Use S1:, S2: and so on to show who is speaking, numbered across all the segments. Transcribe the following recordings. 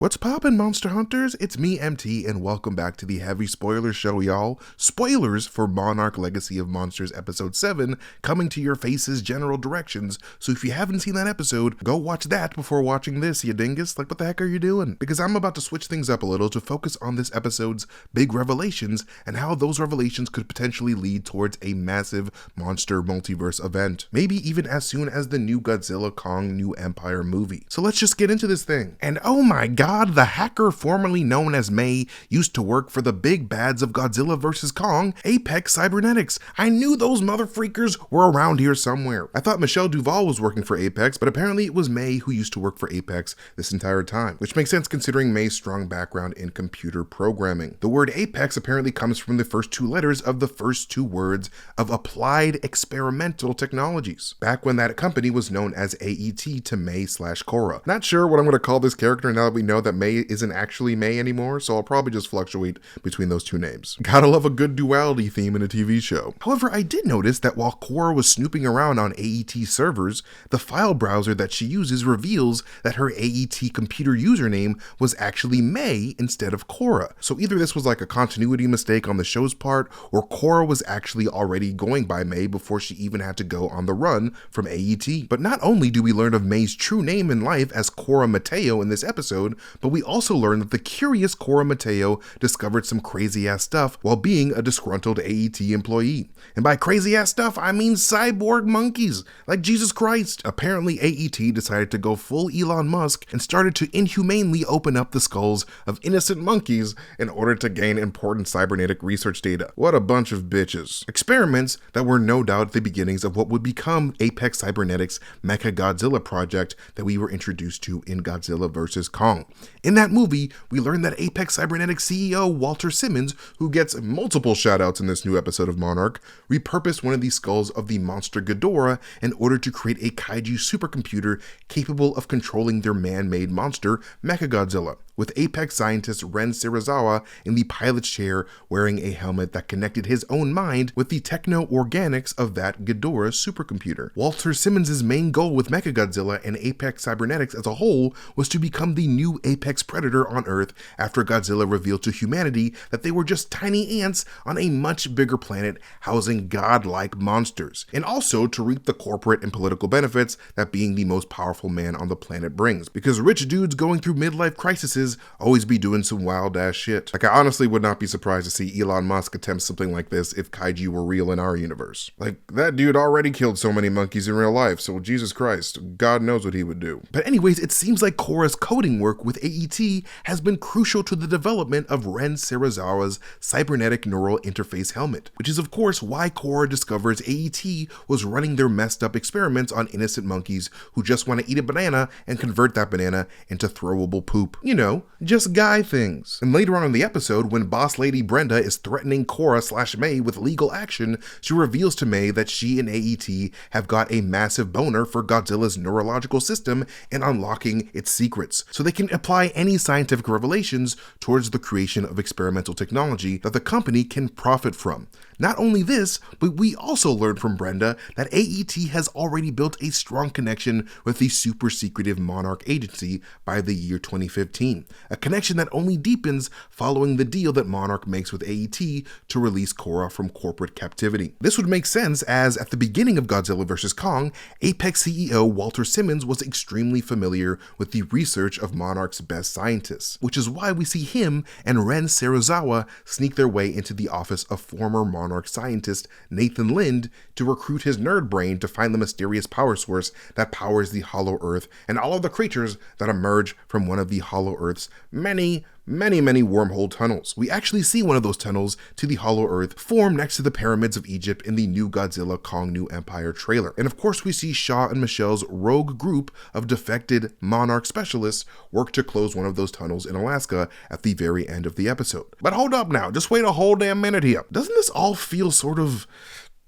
S1: What's poppin', Monster Hunters? It's me, MT, and welcome back to the Heavy Spoiler Show, y'all. Spoilers for Monarch Legacy of Monsters Episode 7 coming to your faces general directions, so if you haven't seen that episode, go watch that before watching this, you dingus. Like, what the heck are you doing? Because I'm about to switch things up a little to focus on this episode's big revelations and how those revelations could potentially lead towards a massive monster multiverse event. Maybe even as soon as the new Godzilla Kong New Empire movie. So let's just get into this thing. And oh my god, the hacker formerly known as May used to work for the big bads of Godzilla Vs Kong, APEX Cybernetics. I knew those motherfreakers were around here somewhere. I thought Michelle Duvall was working for APEX, but apparently it was May who used to work for APEX this entire time, which makes sense considering May's strong background in computer programming. The word APEX apparently comes from the first two letters of the first two words of Applied Experimental Technologies, back when that company was known as AET to May/Korra. Not sure what I'm going to call this character now that we know that May isn't actually May anymore, so I'll probably just fluctuate between those two names. Gotta love a good duality theme in a TV show. However, I did notice that while Korra was snooping around on AET servers, the file browser that she uses reveals that her AET computer username was actually May instead of Korra. So either this was like a continuity mistake on the show's part, or Korra was actually already going by May before she even had to go on the run from AET. But not only do we learn of May's true name in life as Korra Mateo in this episode, but we also learn that the curious Korra Mateo discovered some crazy ass stuff while being a disgruntled AET employee. And by crazy ass stuff, I mean cyborg monkeys, like Jesus Christ. Apparently AET decided to go full Elon Musk and started to inhumanely open up the skulls of innocent monkeys in order to gain important cybernetic research data. What a bunch of bitches. Experiments that were no doubt the beginnings of what would become APEX Cybernetics Mecha Godzilla project that we were introduced to in Godzilla vs Kong. In that movie, we learned that APEX Cybernetics CEO Walter Simmons, who gets multiple shoutouts in this new episode of Monarch, repurposed one of the skulls of the monster Ghidorah in order to create a kaiju supercomputer capable of controlling their man-made monster, Mechagodzilla, with APEX scientist Ren Serizawa in the pilot's chair wearing a helmet that connected his own mind with the techno-organics of that Ghidorah supercomputer. Walter Simmons' main goal with Mechagodzilla and APEX Cybernetics as a whole was to become the new apex predator on Earth after Godzilla revealed to humanity that they were just tiny ants on a much bigger planet housing godlike monsters, and also to reap the corporate and political benefits that being the most powerful man on the planet brings, because rich dudes going through midlife crises always be doing some wild ass shit. Like, I honestly would not be surprised to see Elon Musk attempt something like this if kaiju were real in our universe. Like, that dude already killed so many monkeys in real life, so Jesus Christ, God knows what he would do. But anyways, it seems like Korra's coding work with AET has been crucial to the development of Ren Serizawa's cybernetic neural interface helmet, which is of course why Korra discovers AET was running their messed up experiments on innocent monkeys who just want to eat a banana and convert that banana into throwable poop. You know, just guy things. And later on in the episode, when boss lady Brenda is threatening Korra/May with legal action, she reveals to May that she and AET have got a massive boner for Godzilla's neurological system and unlocking its secrets, so they can apply any scientific revelations towards the creation of experimental technology that the company can profit from. Not only this, but we also learned from Brenda that AET has already built a strong connection with the super secretive Monarch agency by the year 2015, a connection that only deepens following the deal that Monarch makes with AET to release Korra from corporate captivity. This would make sense as at the beginning of Godzilla vs Kong, APEX CEO Walter Simmons was extremely familiar with the research of Monarch's best scientists, which is why we see him and Ren Serizawa sneak their way into the office of former Monarch scientist Nathan Lind to recruit his nerd brain to find the mysterious power source that powers the Hollow Earth and all of the creatures that emerge from one of the Hollow Earth's many wormhole tunnels. We actually see one of those tunnels to the Hollow Earth form next to the pyramids of Egypt in the new Godzilla Kong New Empire trailer. And of course we see Shaw and Michelle's rogue group of defected Monarch specialists work to close one of those tunnels in Alaska at the very end of the episode. But hold up now, just wait a whole damn minute here. Doesn't this all feel sort of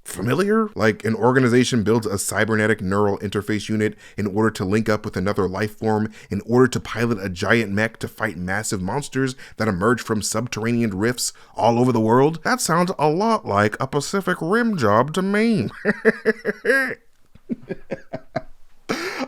S1: familiar? Like an organization builds a cybernetic neural interface unit in order to link up with another life form in order to pilot a giant mech to fight massive monsters that emerge from subterranean rifts all over the world? That sounds a lot like a Pacific Rim job to me.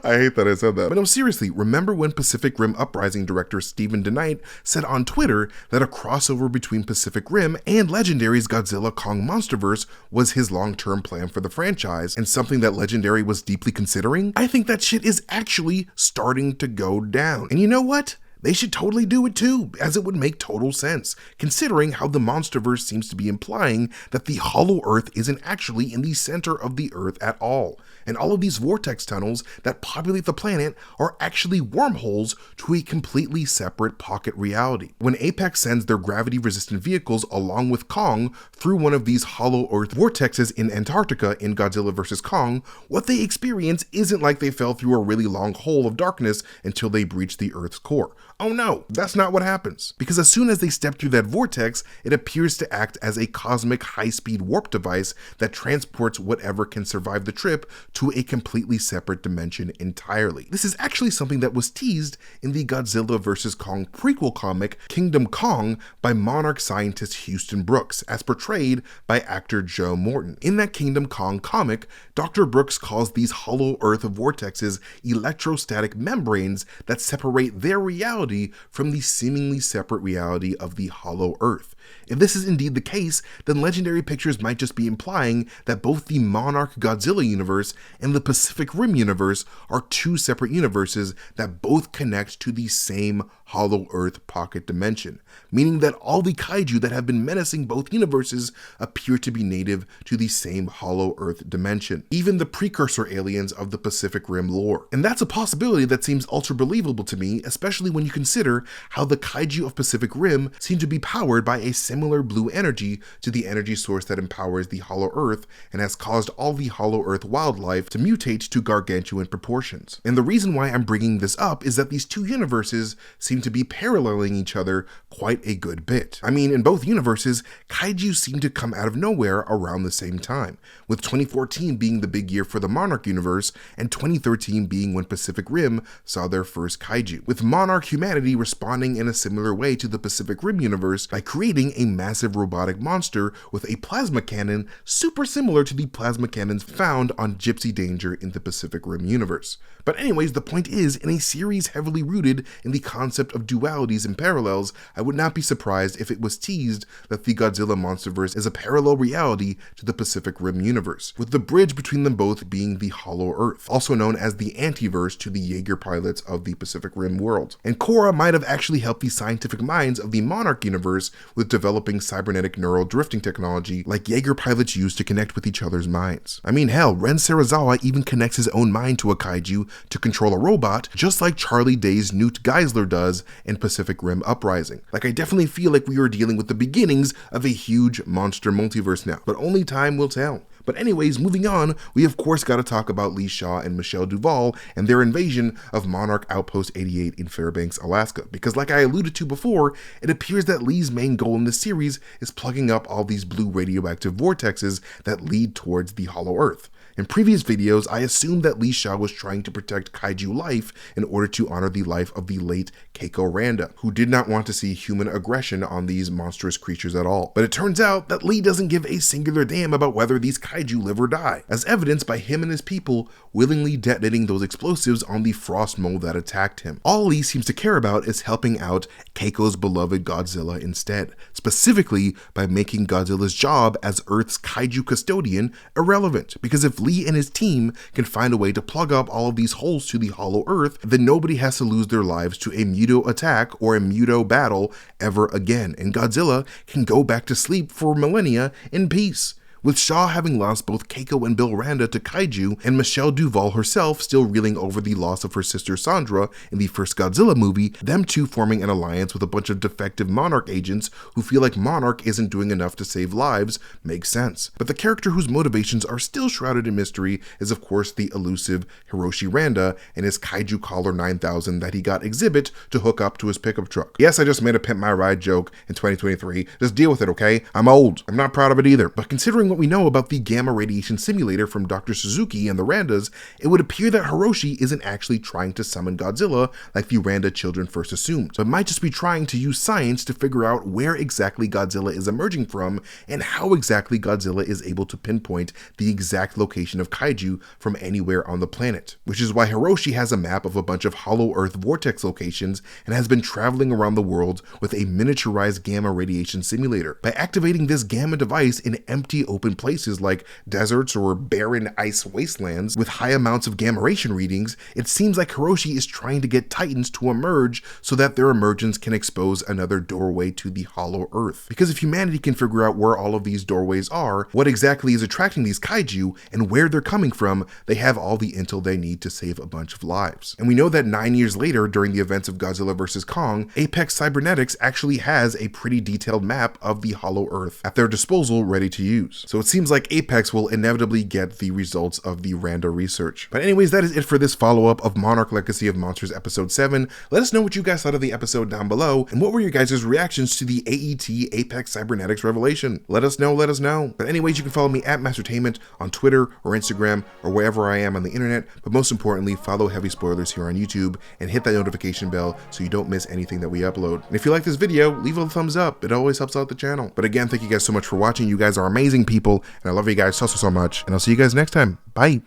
S1: I hate that I said that. But no, seriously, remember when Pacific Rim Uprising director Stephen DeKnight said on Twitter that a crossover between Pacific Rim and Legendary's Godzilla Kong Monsterverse was his long-term plan for the franchise, and something that Legendary was deeply considering? I think that shit is actually starting to go down. And you know what? They should totally do it too, as it would make total sense, considering how the Monsterverse seems to be implying that the Hollow Earth isn't actually in the center of the Earth at all. And all of these vortex tunnels that populate the planet are actually wormholes to a completely separate pocket reality. When Apex sends their gravity-resistant vehicles along with Kong through one of these Hollow Earth vortexes in Antarctica in Godzilla Vs Kong, what they experience isn't like they fell through a really long hole of darkness until they breached the Earth's core. Oh no, that's not what happens. Because as soon as they step through that vortex, it appears to act as a cosmic high-speed warp device that transports whatever can survive the trip to a completely separate dimension entirely. This is actually something that was teased in the Godzilla vs. Kong prequel comic Kingdom Kong by Monarch scientist Houston Brooks, as portrayed by actor Joe Morton. In that Kingdom Kong comic, Dr. Brooks calls these Hollow Earth vortexes electrostatic membranes that separate their reality from the seemingly separate reality of the Hollow Earth. If this is indeed the case, then Legendary Pictures might just be implying that both the Monarch Godzilla universe and the Pacific Rim universe are two separate universes that both connect to the same Hollow Earth pocket dimension, meaning that all the kaiju that have been menacing both universes appear to be native to the same Hollow Earth dimension, even the precursor aliens of the Pacific Rim lore. And that's a possibility that seems ultra believable to me, especially when you consider how the kaiju of Pacific Rim seem to be powered by a similar blue energy to the energy source that empowers the Hollow Earth and has caused all the Hollow Earth wildlife to mutate to gargantuan proportions. And the reason why I'm bringing this up is that these two universes seem to be paralleling each other quite a good bit. I mean, in both universes, kaiju seem to come out of nowhere around the same time, with 2014 being the big year for the Monarch universe and 2013 being when Pacific Rim saw their first kaiju, with Monarch humanity responding in a similar way to the Pacific Rim universe by creating a massive robotic monster with a plasma cannon super similar to the plasma cannons found on Gypsy Danger in the Pacific Rim universe. But anyways, the point is, in a series heavily rooted in the concept of dualities and parallels, I would not be surprised if it was teased that the Godzilla Monsterverse is a parallel reality to the Pacific Rim universe, with the bridge between them both being the Hollow Earth, also known as the Antiverse to the Jaeger pilots of the Pacific Rim world. And Korra might have actually helped the scientific minds of the Monarch universe with developing cybernetic neural drifting technology like Jaeger pilots use to connect with each other's minds. I mean, hell, Ren Serizawa even connects his own mind to a kaiju to control a robot, just like Charlie Day's Newt Geisler does in Pacific Rim Uprising. Like, I definitely feel like we are dealing with the beginnings of a huge monster multiverse now, but only time will tell. But anyways, moving on, we of course gotta talk about Lee Shaw and Michelle Duvall and their invasion of Monarch Outpost 88 in Fairbanks, Alaska. Because like I alluded to before, it appears that Lee's main goal in this series is plugging up all these blue radioactive vortexes that lead towards the Hollow Earth. In previous videos, I assumed that Lee Shaw was trying to protect kaiju life in order to honor the life of the late Keiko Randa, who did not want to see human aggression on these monstrous creatures at all. But it turns out that Lee doesn't give a singular damn about whether these kaiju live or die, as evidenced by him and his people willingly detonating those explosives on the frost mold that attacked him. All Lee seems to care about is helping out Keiko's beloved Godzilla instead, specifically by making Godzilla's job as Earth's kaiju custodian irrelevant, because if Lee and his team can find a way to plug up all of these holes to the Hollow Earth, then nobody has to lose their lives to a Muto attack or a Muto battle ever again, and Godzilla can go back to sleep for millennia in peace. With Shaw having lost both Keiko and Bill Randa to kaiju, and Michelle Duvall herself still reeling over the loss of her sister Sandra in the first Godzilla movie, them two forming an alliance with a bunch of defective Monarch agents who feel like Monarch isn't doing enough to save lives makes sense. But the character whose motivations are still shrouded in mystery is of course the elusive Hiroshi Randa and his Kaiju Collar 9000 that he got Exhibit to hook up to his pickup truck. Yes, I just made a Pimp My Ride joke in 2023. Just deal with it, okay? I'm old. I'm not proud of it either. But considering what we know about the gamma radiation simulator from Dr. Suzuki and the Randas, it would appear that Hiroshi isn't actually trying to summon Godzilla like the Randa children first assumed, but might just be trying to use science to figure out where exactly Godzilla is emerging from and how exactly Godzilla is able to pinpoint the exact location of kaiju from anywhere on the planet. Which is why Hiroshi has a map of a bunch of hollow earth vortex locations and has been traveling around the world with a miniaturized gamma radiation simulator. By activating this gamma device in empty open places like deserts or barren ice wastelands with high amounts of gamma radiation readings, it seems like Hiroshi is trying to get Titans to emerge so that their emergence can expose another doorway to the hollow earth. Because if humanity can figure out where all of these doorways are, what exactly is attracting these kaiju, and where they're coming from, they have all the intel they need to save a bunch of lives. And we know that 9 years later, during the events of Godzilla vs Kong, APEX Cybernetics actually has a pretty detailed map of the hollow earth at their disposal ready to use. So it seems like APEX will inevitably get the results of the Randa research. But anyways, that is it for this follow-up of Monarch Legacy of Monsters episode 7. Let us know what you guys thought of the episode down below, and what were your guys' reactions to the AET APEX Cybernetics revelation. Let us know. But anyways, you can follow me at Mastertainment on Twitter or Instagram or wherever I am on the internet, but most importantly, follow Heavy Spoilers here on YouTube and hit that notification bell so you don't miss anything that we upload. And if you like this video, leave a thumbs up. It always helps out the channel. But again, thank you guys so much for watching. You guys are amazing people, and I love you guys so much, and I'll see you guys next time. Bye.